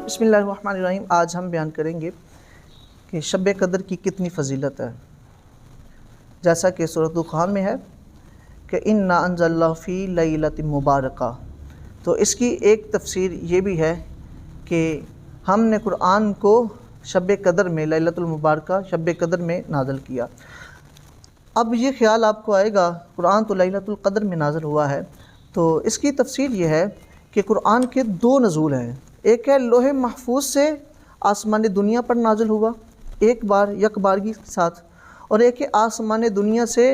बिस्मिल्लाहिर्रहमानिर्रहीम। आज हम बयान करेंगे कि शब कदर की कितनी फ़जीलत है। जैसा कि सूरत दुखान में है कि इन्ना अंज़लनाहु फ़ी लैलतिन मुबारका, तो इसकी एक तफसीर ये भी है कि हमने कुरान को शब कदर में, लैलतुल मुबारका शब कदर में नाज़िल किया। अब ये ख़्याल आपको आएगा कुरान तो लैलतुल कदर में नाज़िल हुआ है, तो इसकी तफसीर ये है कि कुरान के दो नज़ूल हैं। एक है लोहे महफूज से आसमान दुनिया पर नाज़िल हुआ एक बार यकबारगी के साथ, और एक है आसमान दुनिया से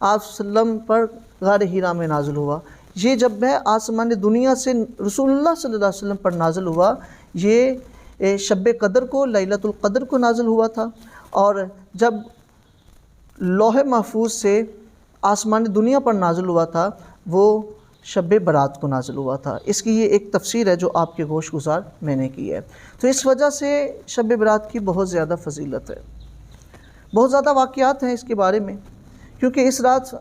आप सल्लम पर गार हीरा में नाज़िल हुआ। ये जब है आसमान दुनिया से रसूलुल्लाह सल्लल्लाहु अलैहि वसल्लम पर नाज़िल हुआ, ये शब कदर को, लैलतुल कदर को नाज़िल हुआ था। और जब लोहे महफूज से आसमान दुनिया पर नाज़िल हुआ था वो शब बरात को नाज़िल हुआ था। इसकी ये एक तफसीर है जो आपके गोश गुजार मैंने की है। तो इस वजह से शब बरात की बहुत ज़्यादा फजीलत है, बहुत ज़्यादा वाक़यात हैं इसके बारे में, क्योंकि इस रात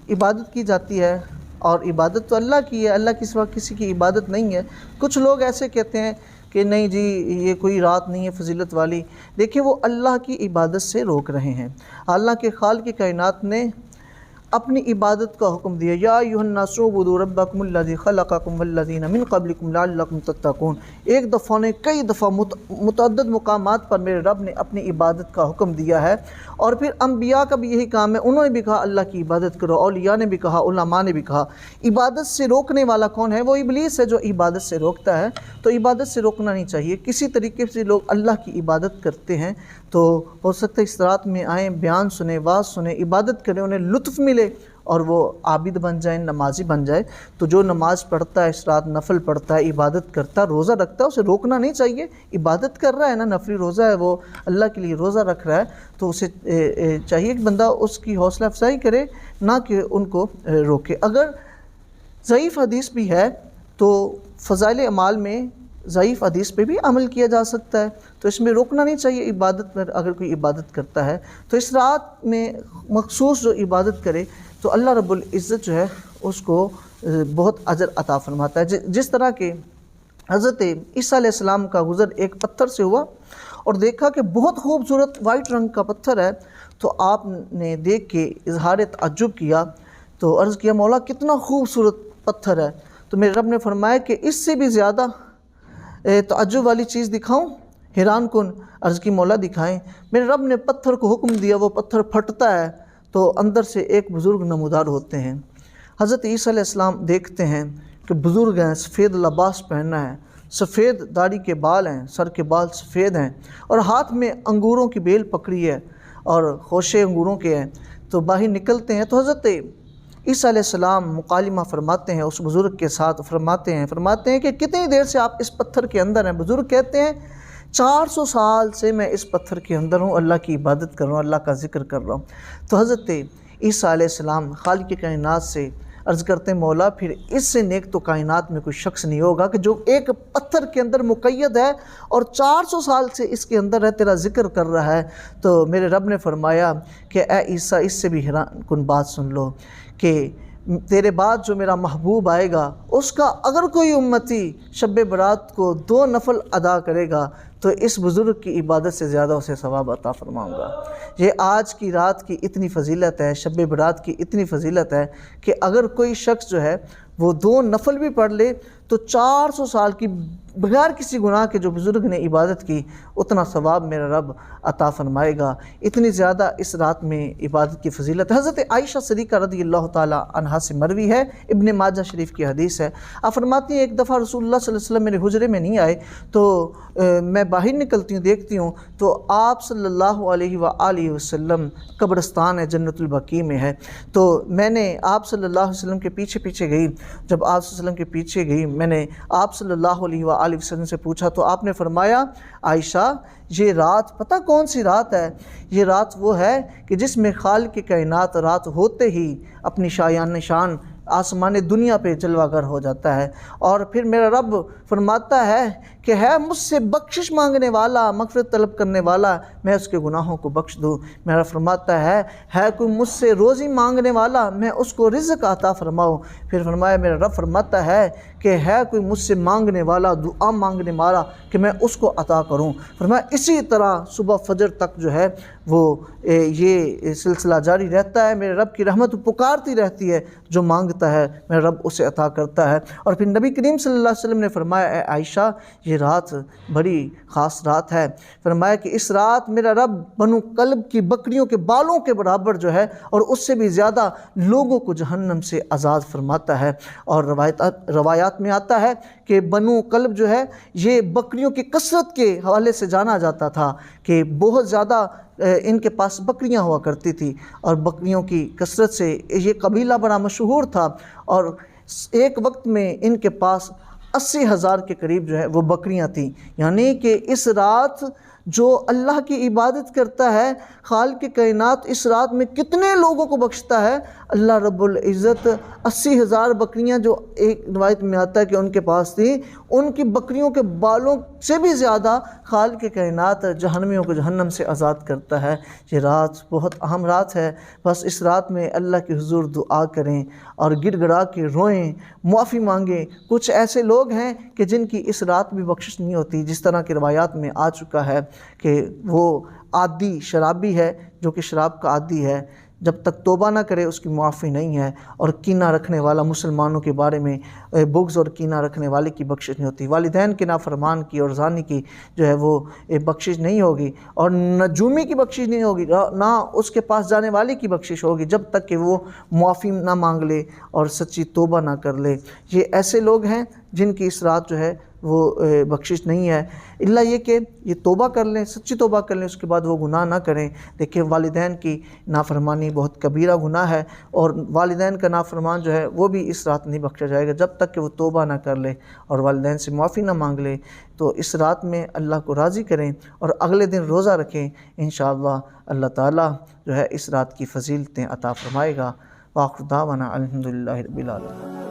इबादत की जाती है और इबादत तो अल्लाह की है, अल्लाह के सिवा किसी की इबादत नहीं है। कुछ लोग ऐसे कहते हैं कि नहीं जी ये कोई रात नहीं है फजीलत वाली। देखिए वो अल्लाह की इबादत से रोक रहे हैं। अल्लाह के खालिक़ कायनात ने अपनी इबादत का हुक्म दिया, या अय्युहन्नासु उबुदू रब्बकुमुल्लज़ी खलक़कुम वल्लज़ीना मिन क़ब्लिकुम लअल्लकुम तत्तक़ून। एक दफ़ा ने कई दफ़ा मुतअद्दिद मकामात पर मेरे रब ने अपनी इबादत का हुक्म दिया है। और फिर अम्बिया का भी यही काम है, उन्होंने भी कहा अल्लाह की इबादत करो, औलिया ने भी कहा, उलमा ने भी कहा। इबादत से रोकने वाला कौन है? वो इब्लीस है जो इबादत से रोकता है। तो इबादत से रोकना नहीं चाहिए। किसी तरीके से लोग अल्लाह की इबादत करते हैं तो हो सकता है इस रात में आएँ, बयान सुने, वाज़ सुने, इबादत करें, उन्हें लुत्फ़ मिले और वो आबिद बन जाए, नमाजी बन जाए। तो जो नमाज़ पढ़ता है, इस रात नफल पढ़ता है, इबादत करता है, रोज़ा रखता है, उसे रोकना नहीं चाहिए। इबादत कर रहा है ना, नफली रोज़ा है, वो अल्लाह के लिए रोज़ा रख रहा है, तो उसे चाहिए कि बंदा उसकी हौसला अफजाई करे, ना कि उनको रोके। अगर ज़ईफ़ हदीस भी है तो फ़ज़ाइल अमाल में ज़ईफ़ हदीस पे भी अमल किया जा सकता है, तो इसमें रोकना नहीं चाहिए। इबादत पर अगर कोई इबादत करता है तो इस रात में मखसूस जो इबादत करे तो अल्लाह रब्बुल इज़्ज़त जो है उसको बहुत अजर अता फरमाता है। जिस तरह के हज़रत ईसा अलैहिस्सलाम का गुज़र एक पत्थर से हुआ और देखा कि बहुत खूबसूरत वाइट रंग का पत्थर है, तो आपने देख के इज़हार तअज्जुब किया, तो अर्ज़ किया मौला कितना खूबसूरत पत्थर है। तो मेरे रब ने फरमाया कि इससे भी ज़्यादा तअज्जुब वाली चीज़ दिखाऊं, हैरान कुन। अर्ज़ की मौला दिखाएं। मेरे रब ने पत्थर को हुक्म दिया, वो पत्थर फटता है तो अंदर से एक बुज़ुर्ग नमूदार होते हैं। हज़रत ईसा अलैहिस्सलाम देखते हैं कि बुज़ुर्ग हैं, सफ़ेद लिबास पहनना है, सफ़ेद दाढ़ी के बाल हैं, सर के बाल सफ़ेद हैं, और हाथ में अंगूरों की बेल पकड़ी है और खोशे अंगूरों के हैं। तो बाहर निकलते हैं तो हज़रत ईसा अलैहिस्सलाम मुकालिमा फरमाते हैं उस बुज़ुर्ग के साथ, फरमाते हैं कि कितनी देर से आप इस पत्थर के अंदर हैं? बुज़ुर्ग कहते हैं 400 साल से मैं इस पत्थर के अंदर हूँ, अल्लाह की इबादत कर रहा हूँ, अल्लाह का ज़िक्र कर रहा हूँ। तो हज़रत ईसा अलैहिस्सलाम खालिक़ कायनात से अर्ज़ करते हैं मौला फिर इससे नेक तो कायनात में कोई शख्स नहीं होगा कि जो एक पत्थर के अंदर मुक़य्यद है और 400 साल से इसके अंदर है, तेरा ज़िक्र कर रहा है। तो मेरे रब ने फरमाया कि ए ईसा, इससे भी हैरान कुन बात सुन लो कि तेरे बाद जो मेरा महबूब आएगा उसका अगर कोई उम्मती शब बरात को 2 नफल अदा करेगा तो इस बुज़ुर्ग की इबादत से ज़्यादा उसे सवाब अता फरमाऊँगा। ये आज की रात की इतनी फ़जीलत है, शब बरात की इतनी फ़जीलत है कि अगर कोई शख्स जो है वो 2 नफल भी पढ़ ले तो 400 साल की बगैर किसी गुनाह के जो बुज़ुर्ग ने इबादत की उतना सवाब मेरा रब अता फरमाएगा। इतनी ज़्यादा इस रात में इबादत की फ़जीलत। हज़रत आयशा सिद्दीक़ा रज़ियल्लाहु ताला अन्हा से मरवी है, इब्न माजा शरीफ की हदीस है। आप फरमाती हैं एक दफ़ा रसूलुल्लाह सल्लल्लाहु अलैहि वसल्लम मेरे हुजरे में नहीं आए, तो मैं बाहर निकलती हूँ, देखती हूँ तो आप सल्लल्लाहु अलैहि वसल्लम कब्रिस्तान है, जन्नतुल बकी में है। तो मैंने आप सल्लल्लाहु अलैहि वसल्लम के पीछे पीछे गई। जब आप सल्लल्लाहु अलैहि वसल्लम के पीछे गई, मैंने आप सल्लल्लाहु अलैहि वसल्लम से पूछा तो आपने फरमाया आयशा ये रात पता कौन सी रात है? ये रात वो है कि जिसमें खालिक़ कायनात रात होते ही अपनी शायान शान आसमान दुनिया पे जलवागर हो जाता है। और फिर मेरा रब फरमाता है کہ ہے مجھ سے بخشش مانگنے والا، مغفرت طلب کرنے والا، میں اس کے گناہوں کو بخش دوں۔ میرا رب فرماتا ہے کوئی مجھ سے روزی مانگنے والا، میں اس کو رزق عطا فرماؤں۔ پھر فرمایا میرا رب فرماتا ہے کہ ہے کوئی مجھ سے مانگنے والا، دعا مانگنے والا، کہ میں اس کو عطا کروں۔ فرمایا اسی طرح صبح فجر تک جو ہے وہ یہ سلسلہ جاری رہتا ہے، میرے رب کی رحمت پکارتی رہتی ہے، جو مانگتا ہے میرا رب اسے عطا کرتا ہے۔ اور پھر نبی کریم صلی اللہ علیہ وسلم نے فرمایا اے عائشہ یہ رات بڑی خاص رات ہے، فرمایا کہ اس رات میرا رب بنو کلب کی بکریوں کے بالوں کے برابر جو ہے اور اس سے بھی زیادہ لوگوں کو جہنم سے آزاد فرماتا ہے۔ اور روایات میں آتا ہے کہ بنو کلب جو ہے یہ بکریوں کی کثرت کے حوالے سے جانا جاتا تھا، کہ بہت زیادہ ان کے پاس بکریاں ہوا کرتی تھی، اور بکریوں کی کثرت سے یہ قبیلہ بڑا مشہور تھا، اور ایک وقت میں ان کے پاس 80,000 کے قریب جو ہے وہ بکریاں تھیں۔ یعنی کہ اس رات جو اللہ کی عبادت کرتا ہے، خالق کائنات اس رات میں کتنے لوگوں کو بخشتا ہے۔ اللہ رب العزت 80,000 بکریاں جو ایک روایت میں آتا ہے کہ ان کے پاس تھی، ان کی بکریوں کے بالوں سے بھی زیادہ خالق کائنات جہنمیوں کو جہنم سے آزاد کرتا ہے۔ یہ رات بہت اہم رات ہے، بس اس رات میں اللہ کے حضور دعا کریں اور گڑ گڑا کے روئیں، معافی مانگیں۔ کچھ ایسے لوگ ہیں کہ جن کی اس رات بھی بخشش نہیں ہوتی، جس طرح کی روایات میں آ چکا ہے کہ وہ عادی شرابی ہے، جو کہ شراب کا عادی ہے، جب تک توبہ نہ کرے اس کی معافی نہیں ہے۔ اور کینہ رکھنے والا، مسلمانوں کے بارے میں بغض اور کینہ رکھنے والے کی بخشش نہیں ہوتی۔ والدین کے نافرمان کی اور زانی کی جو ہے وہ بخشش نہیں ہوگی، اور نجومی کی بخشش نہیں ہوگی، نہ اس کے پاس جانے والے کی بخشش ہوگی، جب تک کہ وہ معافی نہ مانگ لے اور سچی توبہ نہ کر لے۔ یہ ایسے لوگ ہیں جن کی اس رات جو ہے وہ بخشش نہیں ہے، الا یہ کہ یہ توبہ کر لیں، سچی توبہ کر لیں، اس کے بعد وہ گناہ نہ کریں۔ دیکھیں والدین کی نافرمانی بہت کبیرہ گناہ ہے، اور والدین کا نافرمان جو ہے وہ بھی اس رات نہیں بخشا جائے گا جب تک کہ وہ توبہ نہ کر لے اور والدین سے معافی نہ مانگ لے۔ تو اس رات میں اللہ کو راضی کریں اور اگلے دن روزہ رکھیں، انشاءاللہ اللہ تعالیٰ جو ہے اس رات کی فضیلتیں عطا فرمائے گا۔ وآخر دعوانا الحمدللہ رب العالمین۔